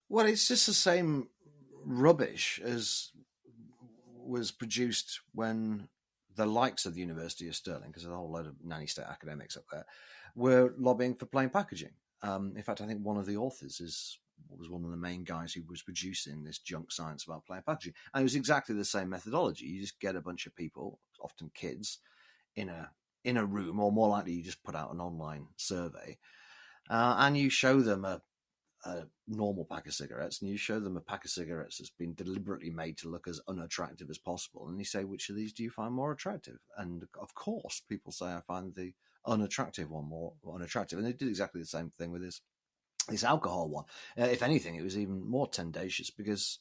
Well, it's just the same rubbish as was produced when the likes of the University of Stirling, because there's a whole load of nanny state academics up there, were lobbying for plain packaging. In fact, I think one of the authors was one of the main guys who was producing this junk science about plain packaging, and it was exactly the same methodology. You just get a bunch of people, often kids, in a room, or more likely, you just put out an online survey, and you show them a normal pack of cigarettes, and you show them a pack of cigarettes that's been deliberately made to look as unattractive as possible, and you say, which of these do you find more attractive? And of course people say, I find the unattractive one more unattractive. And they did exactly the same thing with this alcohol one. If anything, it was even more tendacious, because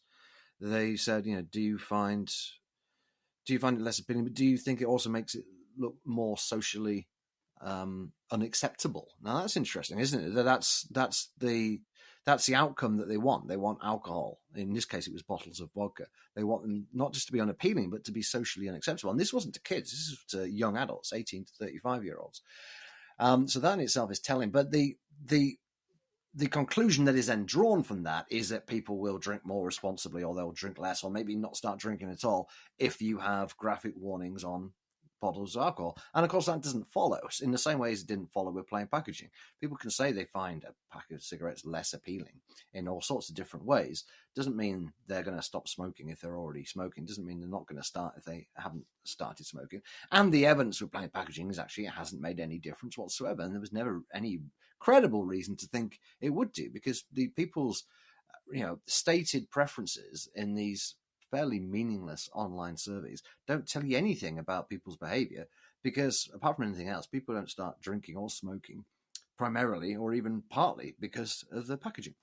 they said, do you find it less appealing, but do you think it also makes it look more socially unacceptable? Now that's interesting, isn't it? That's the outcome that they want. They want alcohol. In this case, it was bottles of vodka. They want them not just to be unappealing, but to be socially unacceptable. And this wasn't to kids. This is to young adults, 18 to 35-year-olds. So that in itself is telling. But the conclusion that is then drawn from that is that people will drink more responsibly, or they'll drink less, or maybe not start drinking at all if you have graphic warnings on bottles of alcohol. And of course, that doesn't follow in the same way as it didn't follow with plain packaging. People can say they find a pack of cigarettes less appealing in all sorts of different ways. Doesn't mean they're going to stop smoking if they're already smoking. Doesn't mean they're not going to start if they haven't started smoking. And the evidence with plain packaging is actually it hasn't made any difference whatsoever. And there was never any credible reason to think it would do, because the people's stated preferences in these fairly meaningless online surveys don't tell you anything about people's behavior, because apart from anything else, people don't start drinking or smoking primarily or even partly because of the packaging.